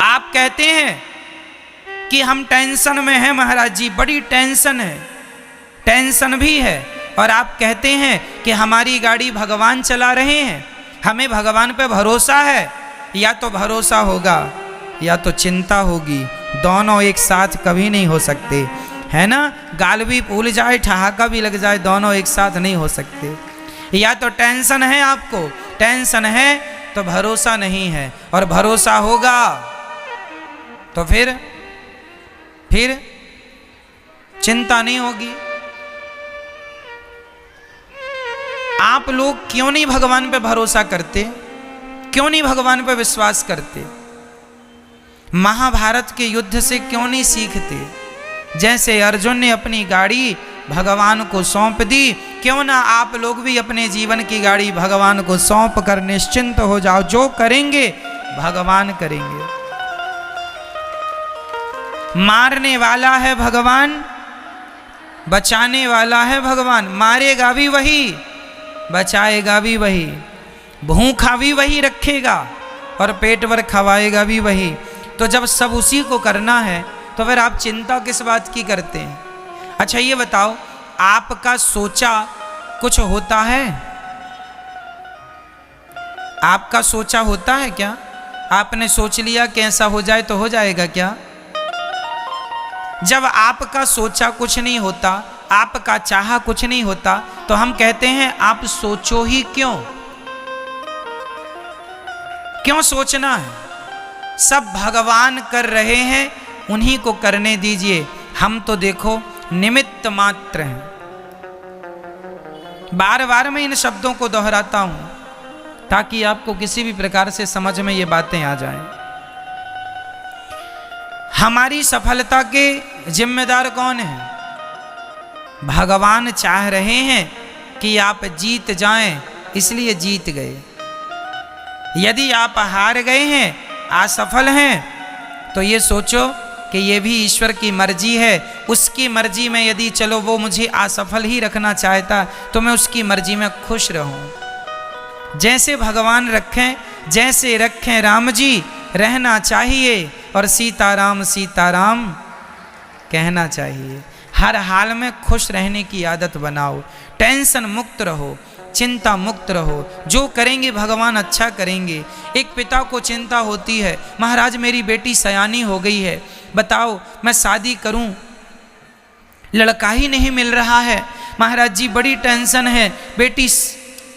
आप कहते हैं कि हम टेंशन में हैं महाराज जी, बड़ी टेंशन है, टेंशन भी है, और आप कहते हैं कि हमारी गाड़ी भगवान चला रहे हैं, हमें भगवान पे भरोसा है। या तो भरोसा होगा या तो चिंता होगी, दोनों एक साथ कभी नहीं हो सकते, है ना। गाल भी फूल जाए, ठहाका भी लग जाए, दोनों एक साथ नहीं हो सकते। या तो टेंशन है, आपको टेंशन है तो भरोसा नहीं है, और भरोसा होगा तो फिर चिंता नहीं होगी। आप लोग क्यों नहीं भगवान पे भरोसा करते, क्यों नहीं भगवान पे विश्वास करते? महाभारत के युद्ध से क्यों नहीं सीखते? जैसे अर्जुन ने अपनी गाड़ी भगवान को सौंप दी, क्यों ना आप लोग भी अपने जीवन की गाड़ी भगवान को सौंप कर निश्चिंत हो जाओ, जो करेंगे भगवान करेंगे। मारने वाला है भगवान, बचाने वाला है भगवान। मारेगा भी वही, बचाएगा भी वही, भूखा भी वही रखेगा और पेट भर खवाएगा भी वही। तो जब सब उसी को करना है तो फिर आप चिंता किस बात की करते हैं? अच्छा ये बताओ, आपका सोचा कुछ होता है? आपका सोचा होता है क्या? आपने सोच लिया कि ऐसा हो जाए तो हो जाएगा क्या? जब आपका सोचा कुछ नहीं होता, आपका चाहा कुछ नहीं होता, तो हम कहते हैं आप सोचो ही क्यों? क्यों सोचना है? सब भगवान कर रहे हैं, उन्हीं को करने दीजिए, हम तो देखो निमित्त मात्र हैं। बार बार मैं इन शब्दों को दोहराता हूं ताकि आपको किसी भी प्रकार से समझ में ये बातें आ जाएं। हमारी सफलता के जिम्मेदार कौन है? भगवान चाह रहे हैं कि आप जीत जाएं, इसलिए जीत गए। यदि आप हार गए हैं, असफल हैं, तो ये सोचो कि ये भी ईश्वर की मर्जी है। उसकी मर्जी में यदि चलो वो मुझे असफल ही रखना चाहता तो मैं उसकी मर्जी में खुश रहूं। जैसे भगवान रखें, जैसे रखें राम जी, रहना चाहिए, और सीताराम सीताराम कहना चाहिए। हर हाल में खुश रहने की आदत बनाओ, टेंशन मुक्त रहो, चिंता मुक्त रहो, जो करेंगे भगवान अच्छा करेंगे। एक पिता को चिंता होती है, महाराज मेरी बेटी सयानी हो गई है, बताओ मैं शादी करूं, लड़का ही नहीं मिल रहा है, महाराज जी बड़ी टेंशन है, बेटी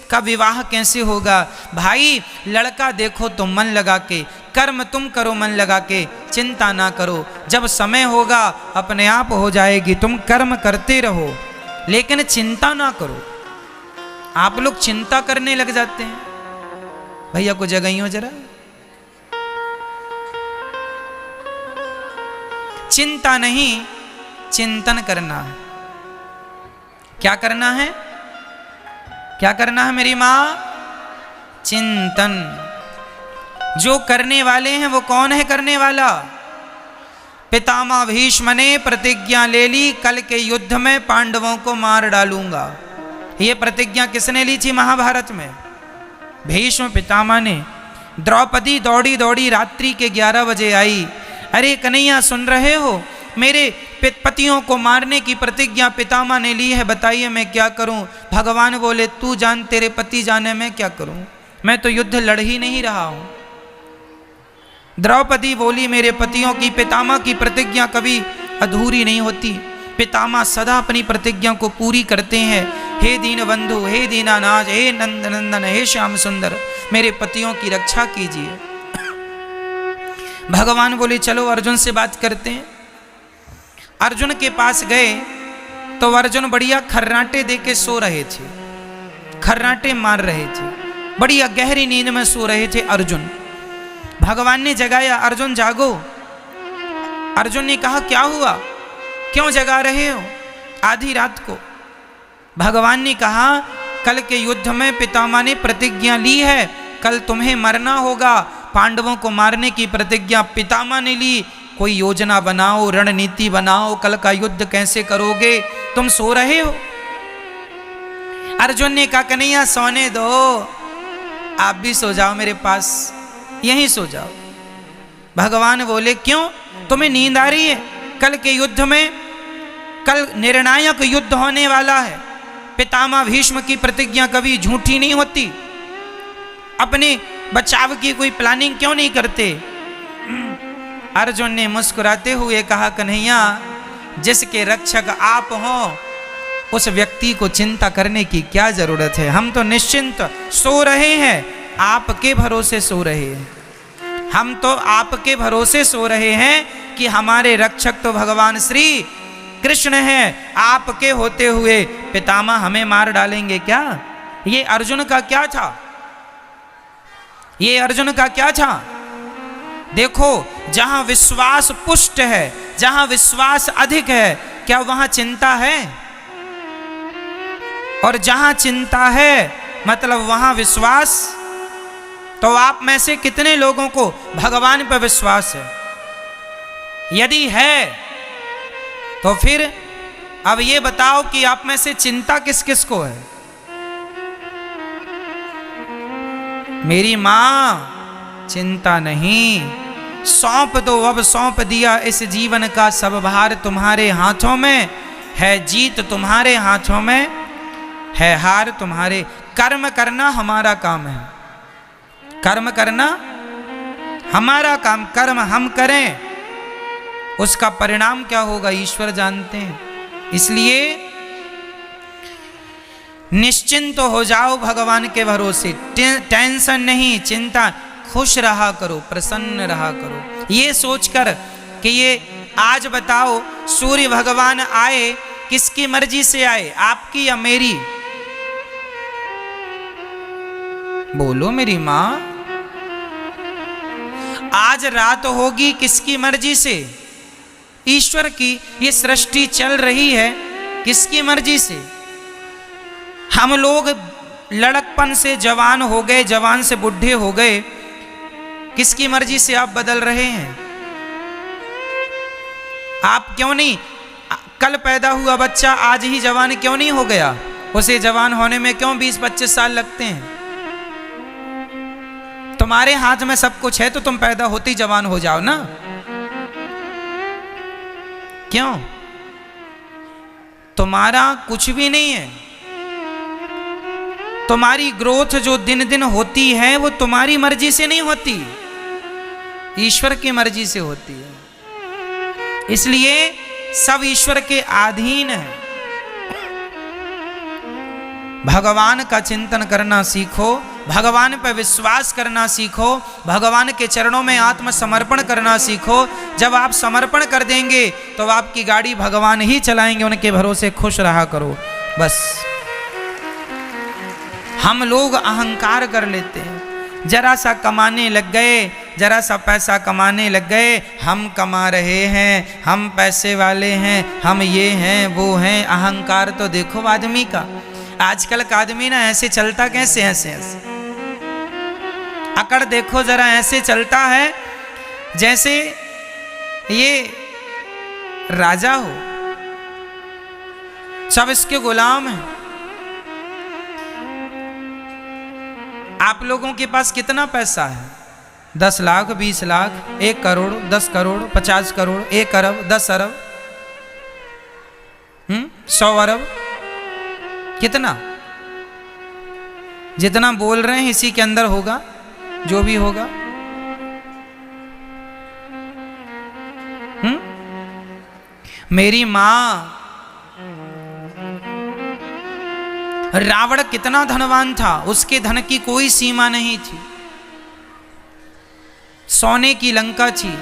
का विवाह कैसे होगा? भाई लड़का देखो तो मन लगा के, कर्म तुम करो मन लगा के, चिंता ना करो, जब समय होगा अपने आप हो जाएगी। तुम कर्म करते रहो लेकिन चिंता ना करो। आप लोग चिंता करने लग जाते हैं। भैया को जगाइयो जरा। चिंता नहीं, चिंतन करना है। क्या करना है? क्या करना है मेरी मां? चिंतन। जो करने वाले हैं वो कौन है करने वाला? पितामह भीष्म ने प्रतिज्ञा ले ली, कल के युद्ध में पांडवों को मार डालूंगा। ये प्रतिज्ञा किसने ली थी महाभारत में? भीष्म पितामह ने। द्रौपदी दौड़ी दौड़ी रात्रि के 11 बजे आई, अरे कन्हैया सुन रहे हो, मेरे पतियों को मारने की प्रतिज्ञा पितामह ने ली है, बताइए मैं क्या करूं? भगवान बोले तू जान, तेरे पति जाने मैं क्या करूं, मैं तो युद्ध लड़ ही नहीं रहा हूं। द्रौपदी बोली मेरे पतियों की, पितामह की प्रतिज्ञा कभी अधूरी नहीं होती, पितामह सदा अपनी प्रतिज्ञा को पूरी करते हैं। हे दीन बंधु, हे दीनानाथ, हे नंद नंदन, हे श्याम सुंदर, मेरे पतियों की रक्षा कीजिए। भगवान बोले चलो अर्जुन से बात करते हैं। अर्जुन के पास गए तो अर्जुन बढ़िया खर्राटे दे के सो रहे थे, खर्राटे मार रहे थे, बढ़िया गहरी नींद में सो रहे थे अर्जुन। भगवान ने जगाया, अर्जुन जागो। अर्जुन ने कहा क्या हुआ, क्यों जगा रहे हो आधी रात को? भगवान ने कहा कल के युद्ध में पितामह ने प्रतिज्ञा ली है, कल तुम्हें मरना होगा, पांडवों को मारने की प्रतिज्ञा पितामह ने ली, कोई योजना बनाओ, रणनीति बनाओ, कल का युद्ध कैसे करोगे? तुम सो रहे हो। अर्जुन ने कहा कन्हैया सोने दो, आप भी सो जाओ मेरे पास, यहीं सो जाओ। भगवान बोले क्यों, तुम्हें नींद आ रही है? कल के युद्ध में, कल निर्णायक युद्ध होने वाला है। पितामह भीष्म की प्रतिज्ञा कभी झूठी नहीं होती। अपने बचाव की कोई प्लानिंग क्यों नहीं करते? अर्जुन ने मुस्कुराते हुए कहा, कन्हैया, जिसके रक्षक आप हो उस व्यक्ति को चिंता करने की क्या जरूरत है? हम तो निश्चिंत सो रहे हैं, आपके भरोसे सो रहे हैं। हम तो आपके भरोसे सो रहे हैं कि हमारे रक्षक तो भगवान श्री कृष्ण हैं। आपके होते हुए पितामह हमें मार डालेंगे क्या? ये अर्जुन का क्या था? ये अर्जुन का क्या था? देखो, जहां विश्वास पुष्ट है, जहां विश्वास अधिक है, क्या वहां चिंता है? और जहां चिंता है मतलब वहां विश्वास। तो आप में से कितने लोगों को भगवान पर विश्वास है? यदि है तो फिर अब ये बताओ कि आप में से चिंता किस किस को है? मेरी मां, चिंता नहीं, सौंप दो, अब सौंप दिया इस जीवन का सब भार तुम्हारे हाथों में है। जीत तुम्हारे हाथों में है, हार तुम्हारे। कर्म करना हमारा काम है, कर्म करना हमारा काम। कर्म हम करें, उसका परिणाम क्या होगा ईश्वर जानते हैं। इसलिए निश्चिंत हो जाओ भगवान के भरोसे। टेंशन नहीं, चिंता, खुश रहा करो, प्रसन्न रहा करो। ये सोचकर कि ये आज बताओ सूर्य भगवान आए, किसकी मर्जी से आए, आपकी या मेरी? बोलो मेरी मां। आज रात होगी किसकी मर्जी से? ईश्वर की। ये सृष्टि चल रही है किसकी मर्जी से? हम लोग लड़कपन से जवान हो गए, जवान से बुढ़े हो गए, किसकी मर्जी से आप बदल रहे हैं? आप क्यों नहीं, कल पैदा हुआ बच्चा आज ही जवान क्यों नहीं हो गया? उसे जवान होने में क्यों 20-25 साल लगते हैं? तुम्हारे हाथ में सब कुछ है तो तुम पैदा होते ही जवान हो जाओ ना। क्यों? तुम्हारा कुछ भी नहीं है। तुम्हारी ग्रोथ जो दिन दिन होती है वो तुम्हारी मर्जी से नहीं होती, ईश्वर की मर्जी से होती है। इसलिए सब ईश्वर के अधीन है। भगवान का चिंतन करना सीखो, भगवान पर विश्वास करना सीखो, भगवान के चरणों में आत्मसमर्पण करना सीखो। जब आप समर्पण कर देंगे तो आपकी गाड़ी भगवान ही चलाएंगे, उनके भरोसे खुश रहा करो बस। हम लोग अहंकार कर लेते हैं, जरा सा कमाने लग गए, जरा सा पैसा कमाने लग गए, हम कमा रहे हैं, हम पैसे वाले हैं, हम ये हैं वो हैं। अहंकार तो देखो आदमी का, आजकल का आदमी ना ऐसे चलता कैसे, ऐसे ऐसे अकड़ देखो जरा, ऐसे चलता है जैसे ये राजा हो, सब इसके गुलाम हैं। आप लोगों के पास कितना पैसा है? 10 लाख, 20 लाख, 1 करोड़, 10 करोड़, 50 करोड़, 1 अरब, 10 अरब, 100 अरब, कितना? जितना बोल रहे हैं इसी के अंदर होगा जो भी होगा। मेरी मां, रावण कितना धनवान था, उसके धन की कोई सीमा नहीं थी। सोने की लंका थी,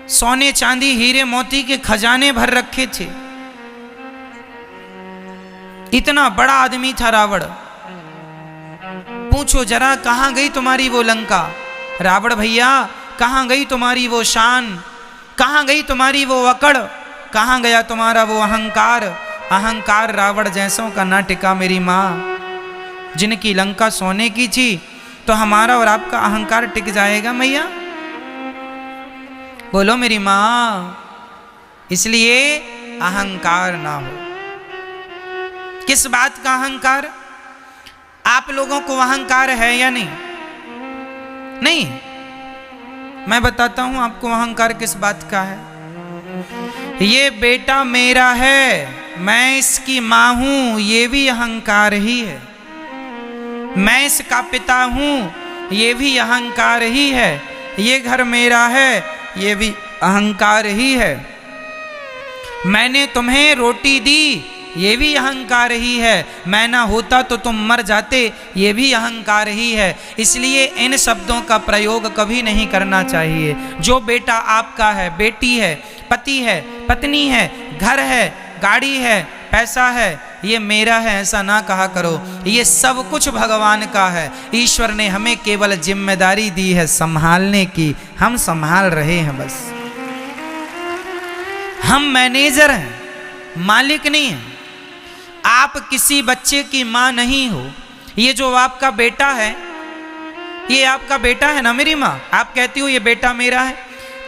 सोने चांदी हीरे मोती के खजाने भर रखे थे। इतना बड़ा आदमी था रावण। पूछो जरा कहां गई तुम्हारी वो लंका? रावण भैया कहां गई तुम्हारी वो शान? कहां गई तुम्हारी वो अकड़? कहां गया तुम्हारा वो अहंकार? अहंकार रावण जैसों का ना टिका मेरी मां। जिनकी लंका सोने की थी तो हमारा और आपका अहंकार टिक जाएगा मैया? बोलो मेरी मां। इसलिए अहंकार ना हो। किस बात का अहंकार? आप लोगों को अहंकार है या नहीं? नहीं। मैं बताता हूं आपको अहंकार किस बात का है। ये बेटा मेरा है, मैं इसकी मां हूं, ये भी अहंकार ही है। मैं इसका पिता हूं, ये भी अहंकार ही है। ये घर मेरा है, ये भी अहंकार ही है। मैंने तुम्हें रोटी दी, ये भी अहंकार ही है। मैं ना होता तो तुम मर जाते, ये भी अहंकार ही है। इसलिए इन शब्दों का प्रयोग कभी नहीं करना चाहिए। जो बेटा आपका है, बेटी है, पति है, पत्नी है, घर है, गाड़ी है, पैसा है, ये मेरा है ऐसा ना कहा करो। ये सब कुछ भगवान का है। ईश्वर ने हमें केवल जिम्मेदारी दी है संभालने की, हम संभाल रहे हैं बस। हम मैनेजर हैं, मालिक नहीं हैं। आप किसी बच्चे की मां नहीं हो। ये जो आपका बेटा है, ये आपका बेटा है ना मेरी मां। आप कहती हो ये बेटा मेरा है,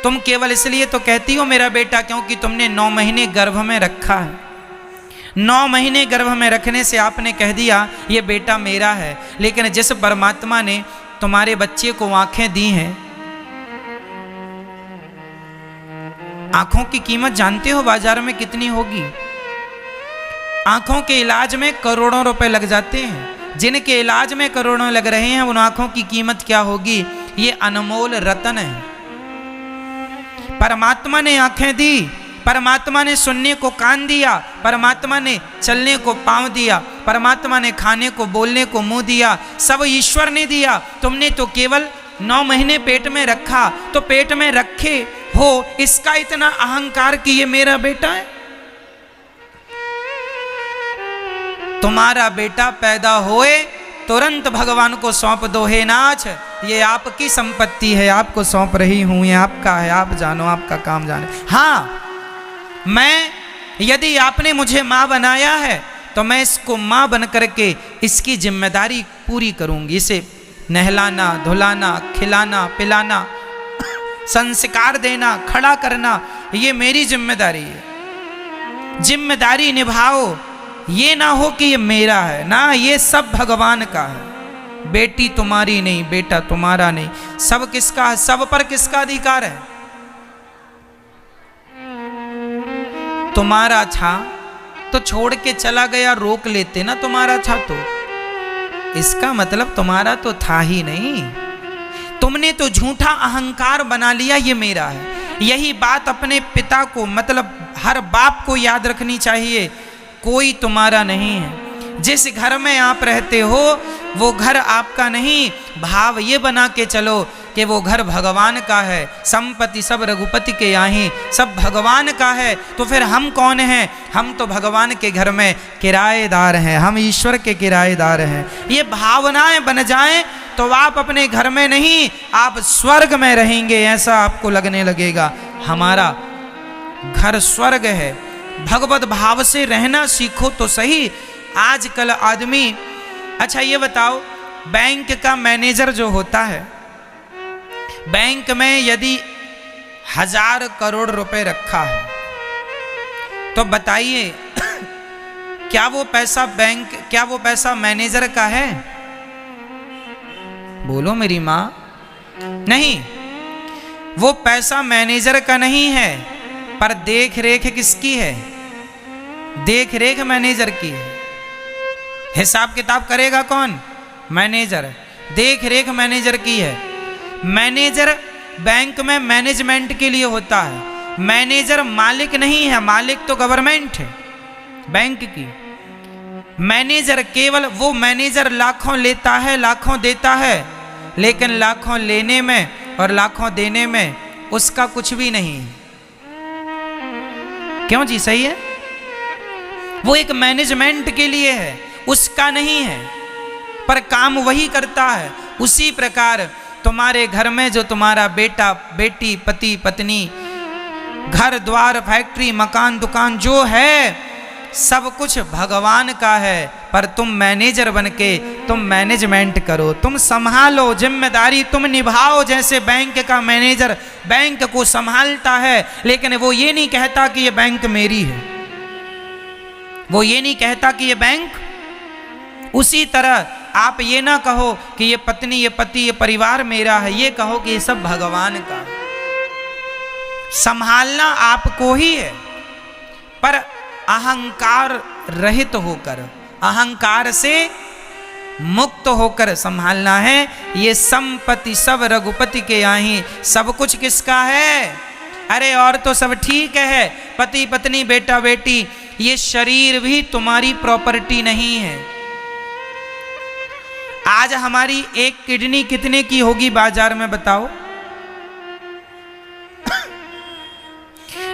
तुम केवल इसलिए तो कहती हो मेरा बेटा क्योंकि तुमने 9 महीने गर्भ में रखा है। 9 महीने गर्भ में रखने से आपने कह दिया ये बेटा मेरा है। लेकिन जिस परमात्मा ने तुम्हारे बच्चे को आंखें दी हैं, आंखों की कीमत जानते हो बाजार में कितनी होगी? आंखों के इलाज में करोड़ों रुपए लग जाते हैं। जिनके इलाज में करोड़ों लग रहे हैं उन आंखों की कीमत क्या होगी? ये अनमोल रतन है। परमात्मा ने आंखें दी, परमात्मा ने सुनने को कान दिया, परमात्मा ने चलने को पांव दिया, परमात्मा ने खाने को बोलने को मुंह दिया, सब ईश्वर ने दिया। तुमने तो केवल 9 महीने पेट में रखा, तो पेट में रखे हो इसका इतना अहंकार कि ये मेरा बेटा है। तुम्हारा बेटा पैदा होए तुरंत भगवान को सौंप दो, हे नाथ ये आपकी संपत्ति है, आपको सौंप रही हूं, ये आपका है, आप जानो, आपका काम जाने। हाँ, मैं यदि आपने मुझे मां बनाया है तो मैं इसको मां बन करके इसकी जिम्मेदारी पूरी करूंगी। इसे नहलाना, धुलाना, खिलाना, पिलाना, संस्कार देना, खड़ा करना, ये मेरी जिम्मेदारी है। जिम्मेदारी निभाओ। ये ना हो कि ये मेरा है, ना, ये सब भगवान का है। बेटी तुम्हारी नहीं, बेटा तुम्हारा नहीं, सब किसका है? सब पर किसका अधिकार है? तुम्हारा था तो छोड़ के चला गया, रोक लेते ना तुम्हारा था तो। इसका मतलब तुम्हारा तो था ही नहीं। तुमने तो झूठा अहंकार बना लिया ये मेरा है। यही बात अपने पिता को, मतलब हर बाप को याद रखनी चाहिए। कोई तुम्हारा नहीं है। जिस घर में आप रहते हो वो घर आपका नहीं। भाव ये बना के चलो कि वो घर भगवान का है। संपत्ति सब रघुपति के यहाँ, सब भगवान का है। तो फिर हम कौन हैं? हम तो भगवान के घर में किराएदार हैं, हम ईश्वर के किराएदार हैं। ये भावनाएं बन जाएं तो आप अपने घर में नहीं, आप स्वर्ग में रहेंगे, ऐसा आपको लगने लगेगा। हमारा घर स्वर्ग है। भगवत भाव से रहना सीखो तो सही। आजकल आदमी, अच्छा ये बताओ, बैंक का मैनेजर जो होता है, बैंक में यदि 1000 करोड़ रुपए रखा है तो बताइए क्या वो पैसा बैंक, क्या वो पैसा मैनेजर का है? बोलो मेरी मां। नहीं, वो पैसा मैनेजर का नहीं है, पर देख रेख किसकी है? देख रेख मैनेजर की है। हिसाब किताब करेगा कौन? मैनेजर। देख रेख मैनेजर की है। मैनेजर बैंक में मैनेजमेंट के लिए होता है। मैनेजर मालिक नहीं है, मालिक तो गवर्नमेंट है बैंक की। मैनेजर केवल वो मैनेजर लाखों लेता है, लाखों देता है, लेकिन लाखों लेने में और लाखों देने में उसका कुछ भी नहीं है। क्यों जी? सही है। वो एक मैनेजमेंट के लिए है, उसका नहीं है, पर काम वही करता है। उसी प्रकार तुम्हारे घर में जो तुम्हारा बेटा, बेटी, पति, पत्नी, घर द्वार, फैक्ट्री, मकान, दुकान जो है, सब कुछ भगवान का है। पर तुम मैनेजर बनके तुम मैनेजमेंट करो, तुम संभालो, जिम्मेदारी तुम निभाओ। जैसे बैंक का मैनेजर बैंक को संभालता है, लेकिन वो ये नहीं कहता कि ये बैंक मेरी है, वो ये नहीं कहता कि ये बैंक। उसी तरह आप ये ना कहो कि ये पत्नी, ये पति, ये परिवार मेरा है, ये कहो कि ये सब भगवान का है। संभालना आपको ही है, पर अहंकार रहित होकर, अहंकार से मुक्त होकर संभालना है। ये संपत्ति सब रघुपति के यहाँ, सब कुछ किसका है? अरे और तो सब ठीक है, पति पत्नी बेटा बेटी, ये शरीर भी तुम्हारी प्रॉपर्टी नहीं है। आज हमारी एक किडनी कितने की होगी बाजार में बताओ?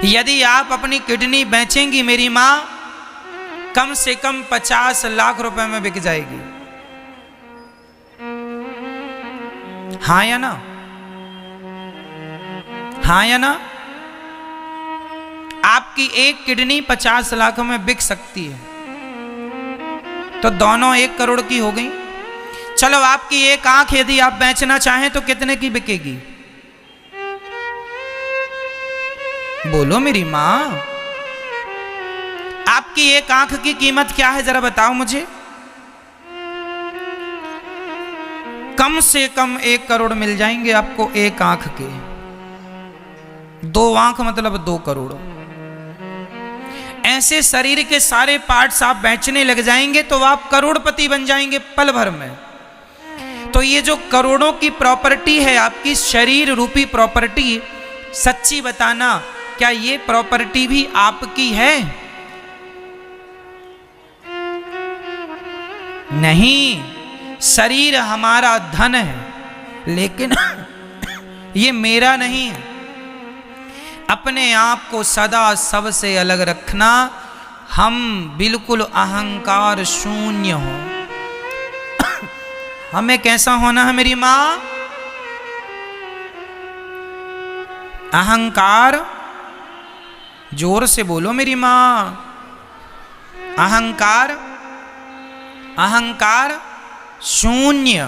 यदि आप अपनी किडनी बेचेंगी मेरी मां, कम से कम 50 लाख रुपए में बिक जाएगी। हाँ या ना? हाँ या ना? आपकी एक किडनी 50 लाख में बिक सकती है, तो दोनों 1 करोड़ की हो गई। चलो आपकी एक आंख यदि आप बेचना चाहें तो कितने की बिकेगी? बोलो मेरी मां, आपकी एक आंख की कीमत क्या है जरा बताओ मुझे। कम से कम 1 करोड़ मिल जाएंगे आपको एक आंख के। 2 आंख मतलब 2 करोड़। ऐसे शरीर के सारे पार्ट्स आप बेचने लग जाएंगे तो आप करोड़पति बन जाएंगे पल भर में। तो ये जो करोड़ों की प्रॉपर्टी है आपकी, शरीर रूपी प्रॉपर्टी, सच्ची बताना क्या ये प्रॉपर्टी भी आपकी है? नहीं, शरीर हमारा धन है, लेकिन ये मेरा नहीं है। अपने आप को सदा सबसे अलग रखना, हम बिल्कुल अहंकार शून्य हो। हमें कैसा होना है मेरी मां? अहंकार, जोर से बोलो मेरी मां, अहंकार, अहंकार शून्य,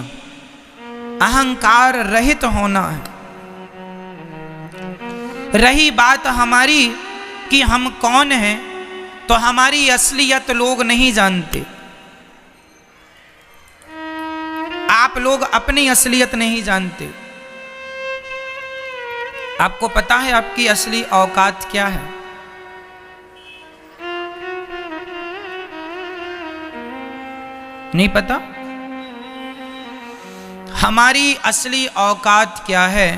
अहंकार रहित होना है। रही बात हमारी कि हम कौन हैं, तो हमारी असलियत लोग नहीं जानते। आप लोग अपनी असलियत नहीं जानते। आपको पता है आपकी असली औकात क्या है? नहीं पता? हमारी असली औकात क्या है?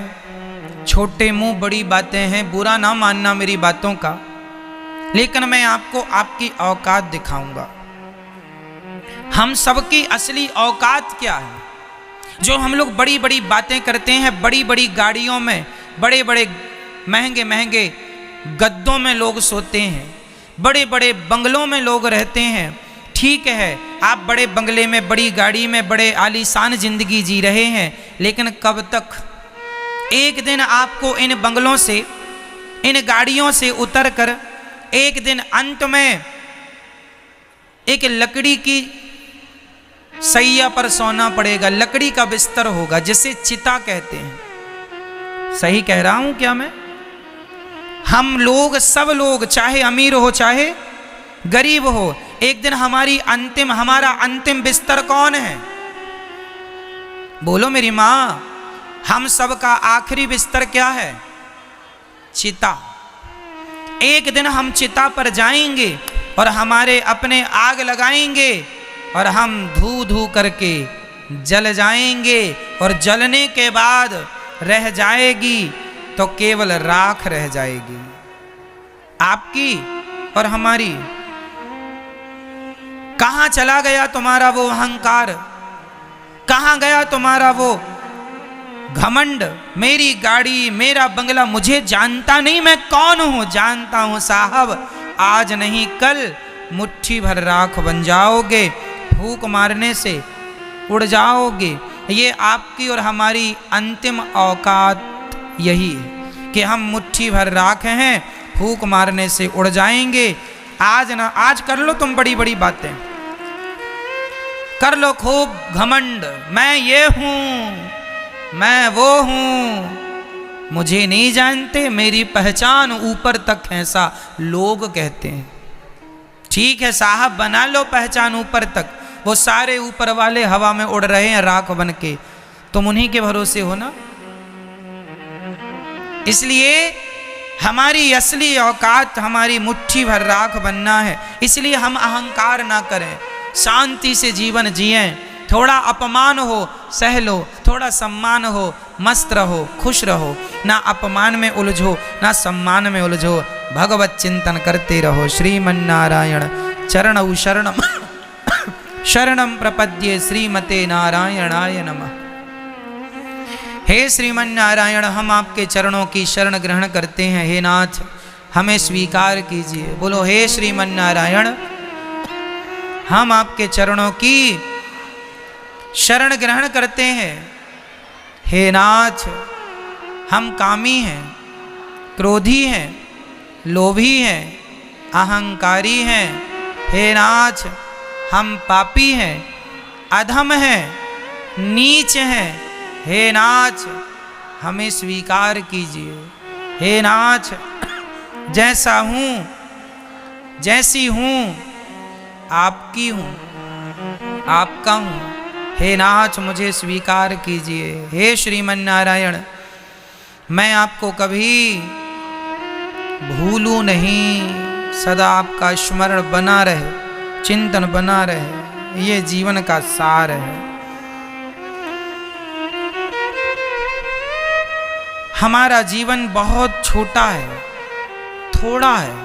छोटे मुंह बड़ी बातें हैं, बुरा ना मानना मेरी बातों का, लेकिन मैं आपको आपकी औकात दिखाऊंगा। हम सबकी असली औकात क्या है? जो हम लोग बड़ी बड़ी बातें करते हैं, बड़ी बड़ी गाड़ियों में, बड़े बड़े महंगे महंगे गद्दों में लोग सोते हैं, बड़े बड़े बंगलों में लोग रहते हैं। ठीक है, आप बड़े बंगले में, बड़ी गाड़ी में, बड़े आलीशान जिंदगी जी रहे हैं, लेकिन कब तक? एक दिन आपको इन बंगलों से, इन गाड़ियों से उतरकर एक दिन अंत में एक लकड़ी की सैया पर सोना पड़ेगा, लकड़ी का बिस्तर होगा जिसे चिता कहते हैं। सही कह रहा हूं क्या मैं? हम लोग, सब लोग, चाहे अमीर हो चाहे गरीब हो, एक दिन हमारा अंतिम बिस्तर कौन है? बोलो मेरी मां, हम सबका आखिरी बिस्तर क्या है? चिता। एक दिन हम चिता पर जाएंगे और हमारे अपने आग लगाएंगे और हम धू धू करके जल जाएंगे, और जलने के बाद रह जाएगी तो केवल राख रह जाएगी, आपकी और हमारी। कहां चला गया तुम्हारा वो अहंकार? कहां गया तुम्हारा वो घमंड? मेरी गाड़ी, मेरा बंगला, मुझे जानता नहीं मैं कौन हूं? जानता हूं साहब, आज नहीं कल मुट्ठी भर राख बन जाओगे, फूंक मारने से उड़ जाओगे। ये आपकी और हमारी अंतिम औकात यही है कि हम मुट्ठी भर राख हैं, फूंक मारने से उड़ जाएंगे। आज कर लो तुम बड़ी बड़ी बातें, कर लो खूब घमंड, मैं ये हूं, मैं वो हूं, मुझे नहीं जानते, मेरी पहचान ऊपर तक है, ऐसा लोग कहते हैं। ठीक है साहब, बना लो पहचान ऊपर तक, वो सारे ऊपर वाले हवा में उड़ रहे हैं राख बन के, तुम उन्हीं के भरोसे हो ना। इसलिए हमारी असली औकात हमारी मुट्ठी भर राख बनना है। इसलिए हम अहंकार ना करें, शांति से जीवन जिएं। थोड़ा अपमान हो सह लो, थोड़ा सम्मान हो मस्त रहो, खुश रहो, ना अपमान में उलझो ना सम्मान में उलझो, भगवत चिंतन करते रहो। श्रीमन्नारायण चरणौ शरणम शरणम प्रपद्ये श्रीमते नारायणाय नमः। हे श्रीमन्नारायण, हम आपके चरणों की शरण ग्रहण करते हैं। हे नाथ, हमें स्वीकार कीजिए। बोलो हे श्रीमन्नारायण, हम आपके चरणों की शरण ग्रहण करते हैं। हे नाथ, हम कामी हैं, क्रोधी हैं, लोभी हैं, अहंकारी हैं। हे नाथ, हम पापी हैं, अधम हैं, नीच हैं। हे नाथ, हमें स्वीकार कीजिए। हे नाथ, जैसा हूँ जैसी हूँ आपकी हूँ, आपका हूँ। हे नाथ, मुझे स्वीकार कीजिए। हे श्रीमन्नारायण, मैं आपको कभी भूलूं नहीं, सदा आपका स्मरण बना रहे, चिंतन बना रहे, ये जीवन का सार है। हमारा जीवन बहुत छोटा है, थोड़ा है,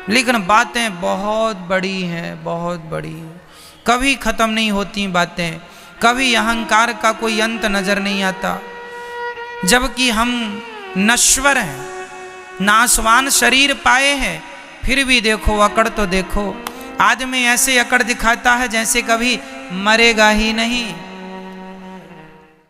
लेकिन बातें बहुत बड़ी हैं, बहुत बड़ी हैं। कभी खत्म नहीं होती बातें, कभी अहंकार का कोई अंत नजर नहीं आता। जबकि हम नश्वर हैं, नाशवान शरीर पाए हैं, फिर भी देखो अकड़ तो देखो। आदमी ऐसे अकड़ दिखाता है जैसे कभी मरेगा ही नहीं।